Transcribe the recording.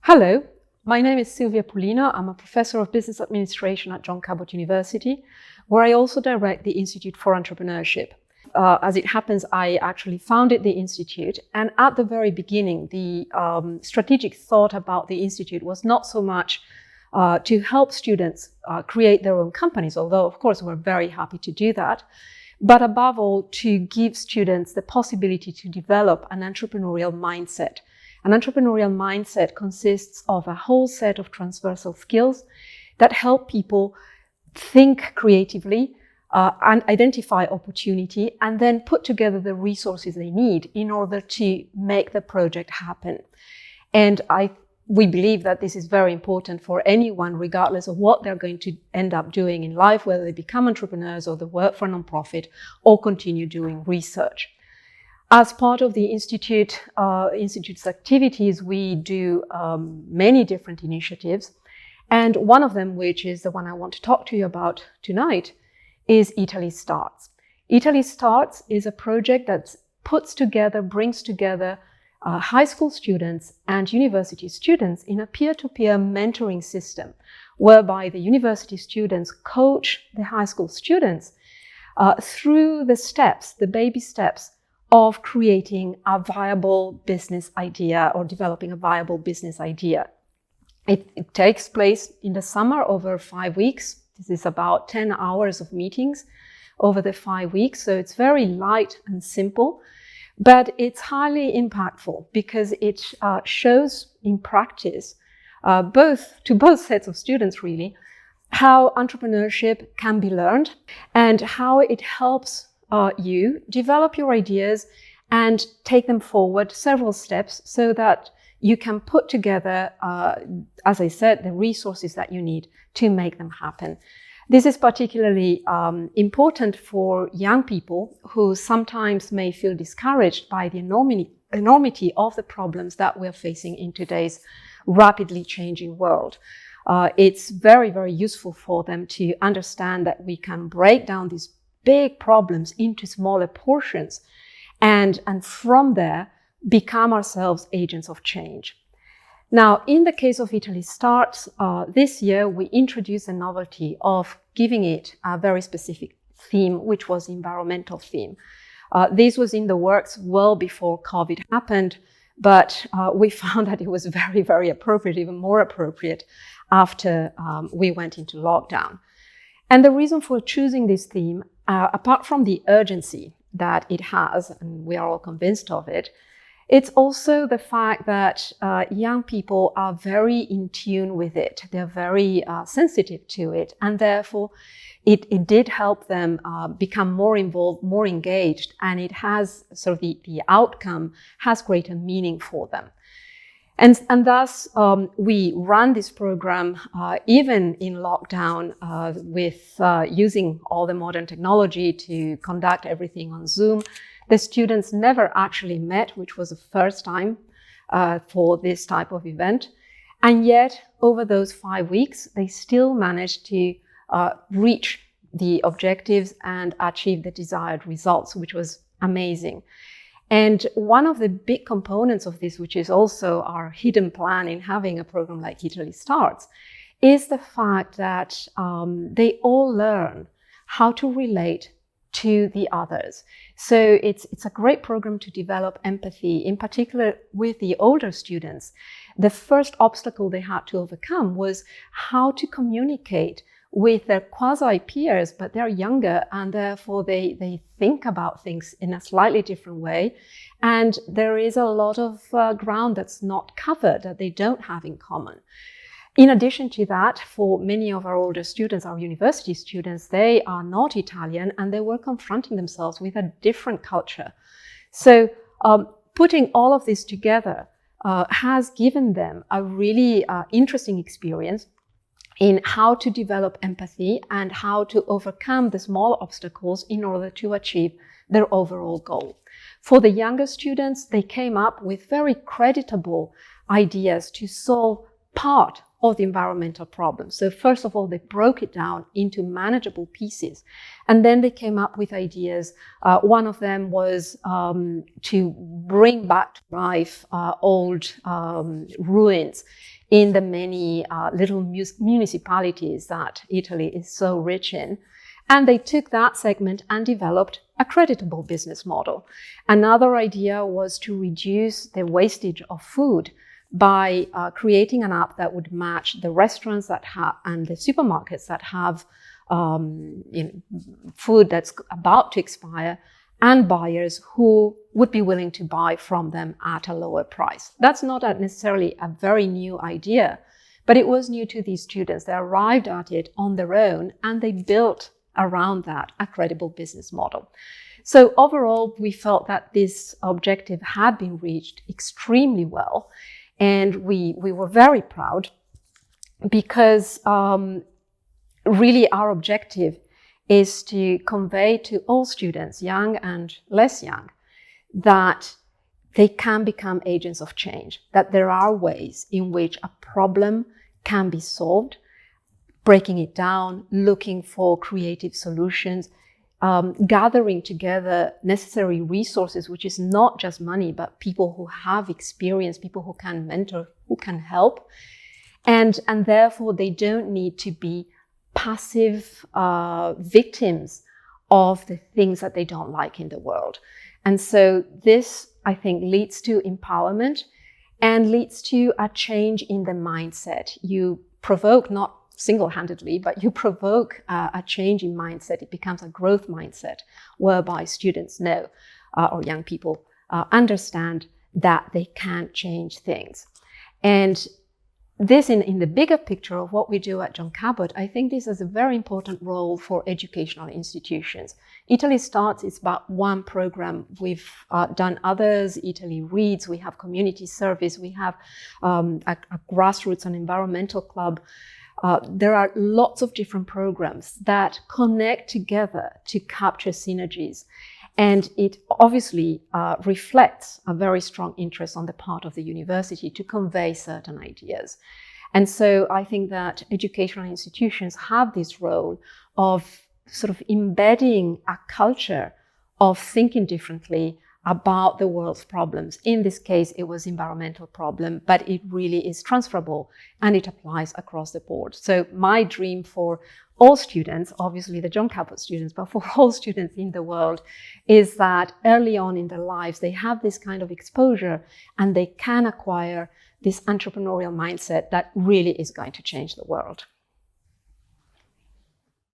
Hello, my name is Silvia Pulino. I'm a professor of business administration at John Cabot University, where I also direct the Institute for Entrepreneurship. As it happens, I actually founded the Institute, and at the very beginning, the strategic thought about the Institute was not so much to help students create their own companies, although of course we're very happy to do that, but above all to give students the possibility to develop an entrepreneurial mindset. An entrepreneurial mindset consists of a whole set of transversal skills that help people think creatively, and identify opportunity, and then put together the resources they need in order to make the project happen. And we believe that this is very important for anyone, regardless of what they're going to end up doing in life, whether they become entrepreneurs or they work for a nonprofit or continue doing research. As part of the Institute's activities, we do many different initiatives. And one of them, which is the one I want to talk to you about tonight, is Italy Starts. Italy Starts is a project that brings together high school students and university students in a peer-to-peer mentoring system, whereby the university students coach the high school students through the baby steps of creating a viable business idea or developing a viable business idea. It takes place in the summer over 5 weeks. This is about 10 hours of meetings over the 5 weeks. So it's very light and simple, but it's highly impactful because it shows in practice, to both sets of students really, how entrepreneurship can be learned and how it helps you develop your ideas and take them forward several steps so that you can put together, as I said, the resources that you need to make them happen. This is particularly important for young people who sometimes may feel discouraged by the enormity of the problems that we're facing in today's rapidly changing world. It's very, very useful for them to understand that we can break down these big problems into smaller portions and from there become ourselves agents of change. Now, in the case of Italy Starts, this year we introduced a novelty of giving it a very specific theme, which was the environmental theme. This was in the works well before COVID happened, but we found that it was very, very appropriate, even more appropriate after we went into lockdown. And the reason for choosing this theme, apart from the urgency that it has, and we are all convinced of it, it's also the fact that young people are very in tune with it. They're very sensitive to it, and therefore it did help them become more involved, more engaged, and it has sort of the outcome has greater meaning for them. And thus, we run this program even in lockdown with using all the modern technology to conduct everything on Zoom. The students never actually met, which was the first time for this type of event. And yet, over those 5 weeks, they still managed to reach the objectives and achieve the desired results, which was amazing. And one of the big components of this, which is also our hidden plan in having a program like Italy Starts, is the fact that they all learn how to relate to the others. So it's a great program to develop empathy, in particular with the older students. The first obstacle they had to overcome was how to communicate with their quasi-peers, but they're younger and therefore they think about things in a slightly different way. And there is a lot of ground that's not covered, that they don't have in common. In addition to that, for many of our older students, our university students, they are not Italian and they were confronting themselves with a different culture. So putting all of this together has given them a really interesting experience in how to develop empathy and how to overcome the small obstacles in order to achieve their overall goal. For the younger students, they came up with very creditable ideas to solve part of the environmental problem. So first of all, they broke it down into manageable pieces. And then they came up with ideas. One of them was to bring back to life old ruins in the many little municipalities that Italy is so rich in. And they took that segment and developed a creditable business model. Another idea was to reduce the wastage of food by creating an app that would match the restaurants that have and the supermarkets that have food that's about to expire and buyers who would be willing to buy from them at a lower price. That's not necessarily a very new idea, but it was new to these students. They arrived at it on their own and they built around that a credible business model. So overall, we felt that this objective had been reached extremely well. And we were very proud because really our objective is to convey to all students, young and less young, that they can become agents of change, that there are ways in which a problem can be solved, breaking it down, looking for creative solutions, gathering together necessary resources, which is not just money, but people who have experience, people who can mentor, who can help. And therefore, they don't need to be passive victims of the things that they don't like in the world. And so this, I think, leads to empowerment and leads to a change in the mindset. You provoke, not single-handedly, but you provoke a change in mindset. It becomes a growth mindset whereby students know, or young people understand that they can change things. And this, in the bigger picture of what we do at John Cabot, I think this is a very important role for educational institutions. Italy Starts, it's about one program. We've done others. Italy Reads, we have community service, we have a grassroots and environmental club. There are lots of different programs that connect together to capture synergies. And it obviously reflects a very strong interest on the part of the university to convey certain ideas. And so I think that educational institutions have this role of sort of embedding a culture of thinking differently about the world's problems. In this case, it was environmental problem, but it really is transferable and it applies across the board. So my dream for all students, obviously the John Cabot students, but for all students in the world, is that early on in their lives, they have this kind of exposure and they can acquire this entrepreneurial mindset that really is going to change the world.